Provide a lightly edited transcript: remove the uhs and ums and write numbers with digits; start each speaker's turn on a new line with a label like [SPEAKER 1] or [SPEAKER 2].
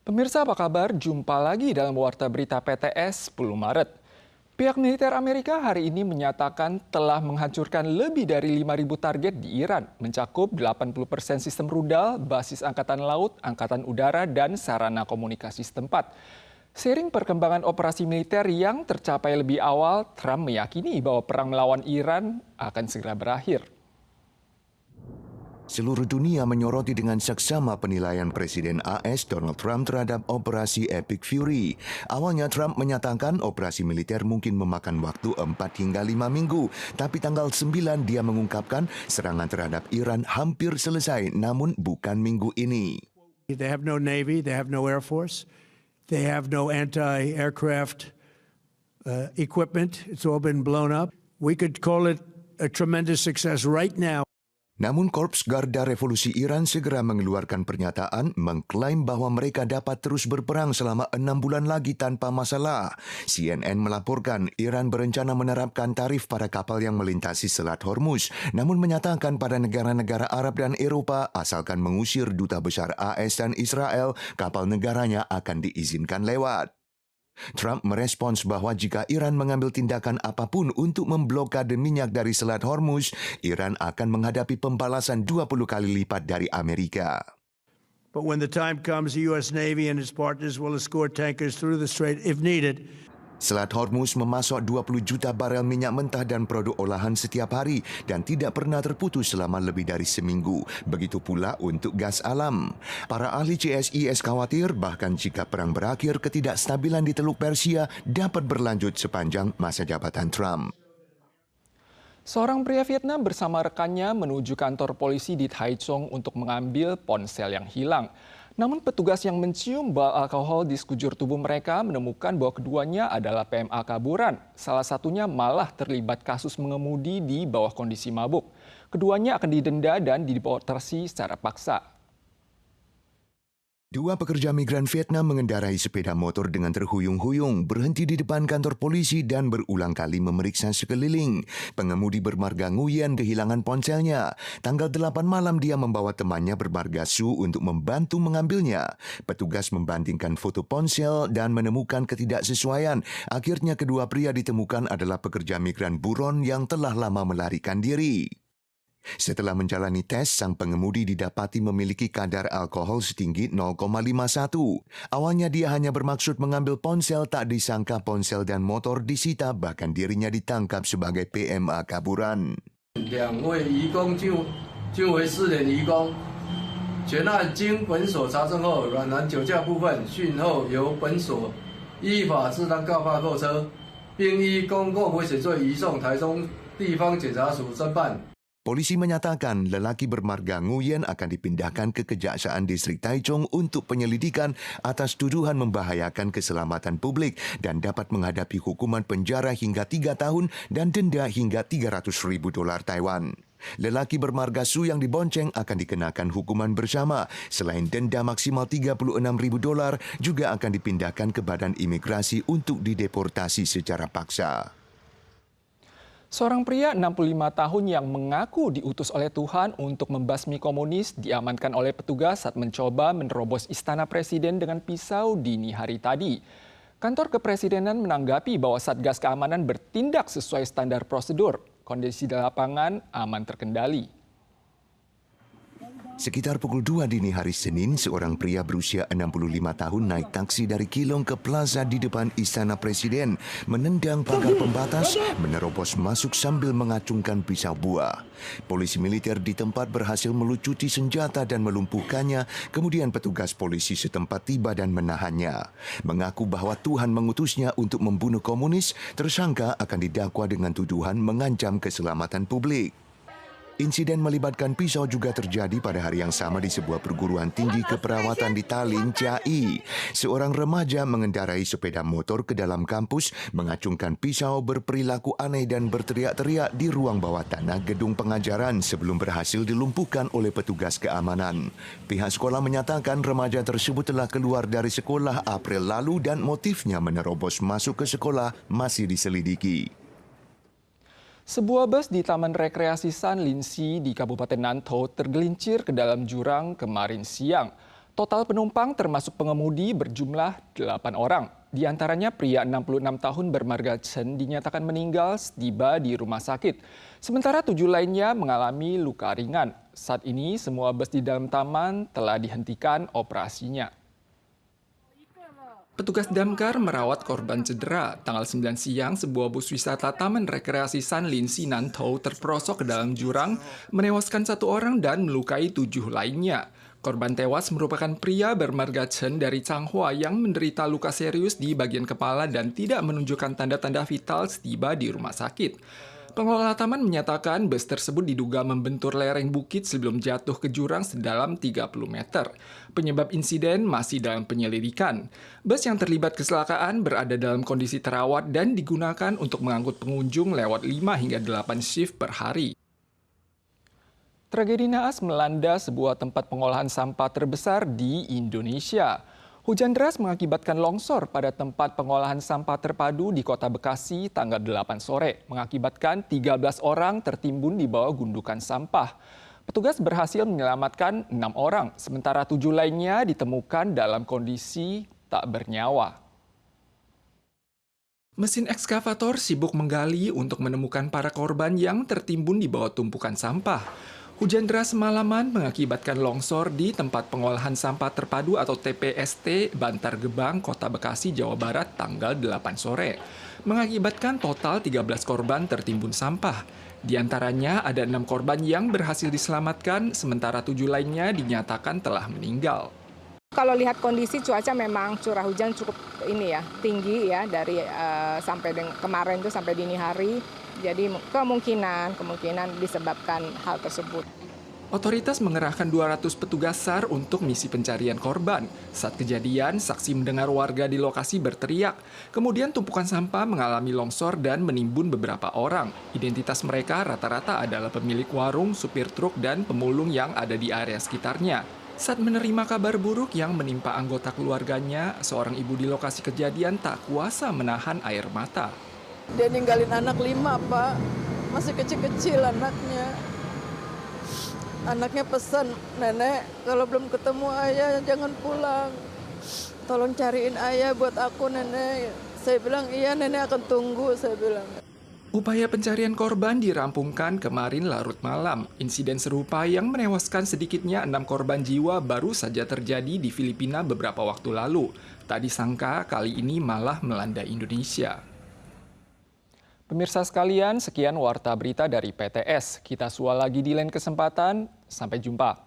[SPEAKER 1] Pemirsa apa kabar? Jumpa lagi dalam Warta Berita PTS 10 Maret. Pihak militer Amerika hari ini menyatakan telah menghancurkan lebih dari 5.000 target di Iran, mencakup 80% sistem rudal, basis angkatan laut, angkatan udara, dan sarana komunikasi setempat. Seiring perkembangan operasi militer yang tercapai lebih awal, Trump meyakini bahwa perang melawan Iran akan segera berakhir.
[SPEAKER 2] Seluruh dunia menyoroti dengan seksama penilaian Presiden AS Donald Trump terhadap operasi Epic Fury. Awalnya Trump menyatakan operasi militer mungkin memakan waktu 4 hingga 5 minggu. Tapi tanggal 9 dia mengungkapkan serangan terhadap Iran hampir selesai, namun bukan minggu ini.
[SPEAKER 3] They have no navy, they have no air force, they have no anti-aircraft equipment. It's all been blown up. We could call it a tremendous success right now.
[SPEAKER 2] Namun Korps Garda Revolusi Iran segera mengeluarkan pernyataan mengklaim bahwa mereka dapat terus berperang selama 6 bulan lagi tanpa masalah. CNN melaporkan Iran berencana menerapkan tarif pada kapal yang melintasi Selat Hormuz, namun menyatakan pada negara-negara Arab dan Eropa asalkan mengusir duta besar AS dan Israel, kapal negaranya akan diizinkan lewat. Trump merespons bahwa jika Iran mengambil tindakan apapun untuk memblokade minyak dari Selat Hormuz, Iran akan menghadapi pembalasan 20 kali lipat dari Amerika.
[SPEAKER 3] But when the time comes, the U.S. Navy and its partners will escort tankers through the strait if needed.
[SPEAKER 2] Selat Hormuz memasok 20 juta barel minyak mentah dan produk olahan setiap hari dan tidak pernah terputus selama lebih dari seminggu. Begitu pula untuk gas alam. Para ahli CSIS khawatir bahkan jika perang berakhir, ketidakstabilan di Teluk Persia dapat berlanjut sepanjang masa jabatan Trump.
[SPEAKER 1] Seorang pria Vietnam bersama rekannya menuju kantor polisi di Taichung untuk mengambil ponsel yang hilang. Namun petugas yang mencium bau alkohol di sekujur tubuh mereka menemukan bahwa keduanya adalah PMA kaburan. Salah satunya malah terlibat kasus mengemudi di bawah kondisi mabuk. Keduanya akan didenda dan dideportasi secara paksa.
[SPEAKER 2] Dua pekerja migran Vietnam mengendarai sepeda motor dengan terhuyung-huyung, berhenti di depan kantor polisi dan berulang kali memeriksa sekeliling. Pengemudi bermarga Nguyen kehilangan ponselnya. Tanggal 8 malam dia membawa temannya bermarga Su untuk membantu mengambilnya. Petugas membandingkan foto ponsel dan menemukan ketidaksesuaian. Akhirnya kedua pria ditemukan adalah pekerja migran buron yang telah lama melarikan diri. Setelah menjalani tes, sang pengemudi didapati memiliki kadar alkohol setinggi 0,51. Awalnya dia hanya bermaksud mengambil ponsel, tak disangka ponsel dan motor disita, bahkan dirinya ditangkap sebagai PMA kaburan.
[SPEAKER 4] 两位移工就为4人移工，全案经本所查证后，软燃酒驾部分讯后由本所依法适当告发扣车，并依公共危险罪移送台中地方检察署侦办。
[SPEAKER 2] Polisi menyatakan lelaki bermarga Nguyen akan dipindahkan ke Kejaksaan Distrik Taichung untuk penyelidikan atas tuduhan membahayakan keselamatan publik dan dapat menghadapi hukuman penjara hingga 3 tahun dan denda hingga $300.000 Taiwan. Lelaki bermarga Su yang dibonceng akan dikenakan hukuman bersama. Selain denda maksimal $36.000 juga akan dipindahkan ke Badan Imigrasi untuk dideportasi secara paksa.
[SPEAKER 1] Seorang pria 65 tahun yang mengaku diutus oleh Tuhan untuk membasmi komunis diamankan oleh petugas saat mencoba menerobos istana presiden dengan pisau dini hari tadi. Kantor kepresidenan menanggapi bahwa Satgas Keamanan bertindak sesuai standar prosedur. Kondisi di lapangan aman terkendali.
[SPEAKER 2] Sekitar pukul 2 dini hari Senin, seorang pria berusia 65 tahun naik taksi dari Kilong ke plaza di depan Istana Presiden, menendang pagar pembatas, menerobos masuk sambil mengacungkan pisau buah. Polisi militer di tempat berhasil melucuti senjata dan melumpuhkannya, kemudian petugas polisi setempat tiba dan menahannya. Mengaku bahwa Tuhan mengutusnya untuk membunuh komunis, tersangka akan didakwa dengan tuduhan mengancam keselamatan publik. Insiden melibatkan pisau juga terjadi pada hari yang sama di sebuah perguruan tinggi keperawatan di Tallinn, Chiai. Seorang remaja mengendarai sepeda motor ke dalam kampus, mengacungkan pisau, berperilaku aneh dan berteriak-teriak di ruang bawah tanah gedung pengajaran sebelum berhasil dilumpuhkan oleh petugas keamanan. Pihak sekolah menyatakan remaja tersebut telah keluar dari sekolah April lalu dan motifnya menerobos masuk ke sekolah masih diselidiki.
[SPEAKER 1] Sebuah bus di Taman Rekreasi San Linsi di Kabupaten Nantou tergelincir ke dalam jurang kemarin siang. Total penumpang termasuk pengemudi berjumlah 8 orang. Di antaranya pria 66 tahun bermarga Chen dinyatakan meninggal setiba di rumah sakit. Sementara 7 lainnya mengalami luka ringan. Saat ini semua bus di dalam taman telah dihentikan operasinya. Petugas damkar merawat korban cedera. Tanggal 9 siang, sebuah bus wisata Taman Rekreasi Sanlin Sinantou terperosok ke dalam jurang, menewaskan 1 orang dan melukai 7 lainnya. Korban tewas merupakan pria bermarga Chen dari Changhua yang menderita luka serius di bagian kepala dan tidak menunjukkan tanda-tanda vital setiba di rumah sakit. Pengelola taman menyatakan bus tersebut diduga membentur lereng bukit sebelum jatuh ke jurang sedalam 30 meter. Penyebab insiden masih dalam penyelidikan. Bus yang terlibat kecelakaan berada dalam kondisi terawat dan digunakan untuk mengangkut pengunjung lewat 5 hingga 8 shift per hari. Tragedi naas melanda sebuah tempat pengolahan sampah terbesar di Indonesia. Hujan deras mengakibatkan longsor pada tempat pengolahan sampah terpadu di Kota Bekasi tanggal 8 sore, mengakibatkan 13 orang tertimbun di bawah gundukan sampah. Petugas berhasil menyelamatkan 6 orang, sementara 7 lainnya ditemukan dalam kondisi tak bernyawa. Mesin ekskavator sibuk menggali untuk menemukan para korban yang tertimbun di bawah tumpukan sampah. Hujan deras semalaman mengakibatkan longsor di tempat pengolahan sampah terpadu atau TPST Bantar Gebang, Kota Bekasi, Jawa Barat tanggal 8 sore. Mengakibatkan total 13 korban tertimbun sampah. Di antaranya ada 6 korban yang berhasil diselamatkan, sementara 7 lainnya dinyatakan telah meninggal.
[SPEAKER 5] Kalau lihat kondisi cuaca memang curah hujan cukup tinggi ya dari sampai kemarin tuh sampai dini hari. Jadi kemungkinan disebabkan hal tersebut.
[SPEAKER 1] Otoritas mengerahkan 200 petugas SAR untuk misi pencarian korban. Saat kejadian, saksi mendengar warga di lokasi berteriak. Kemudian tumpukan sampah mengalami longsor dan menimbun beberapa orang. Identitas mereka rata-rata adalah pemilik warung, supir truk, dan pemulung yang ada di area sekitarnya. Saat menerima kabar buruk yang menimpa anggota keluarganya, seorang ibu di lokasi kejadian tak kuasa menahan air mata.
[SPEAKER 6] Dia ninggalin anak 5, Pak. Masih kecil-kecil anaknya. Anaknya pesan, "Nenek, kalau belum ketemu ayah jangan pulang. Tolong cariin ayah buat aku, Nenek." Saya bilang, "Iya, Nenek akan tunggu," saya bilang.
[SPEAKER 1] Upaya pencarian korban dirampungkan kemarin larut malam. Insiden serupa yang menewaskan sedikitnya 6 korban jiwa baru saja terjadi di Filipina beberapa waktu lalu. Tak disangka kali ini malah melanda Indonesia. Pemirsa sekalian, sekian Warta Berita dari PTS. Kita sua lagi di lain kesempatan. Sampai jumpa.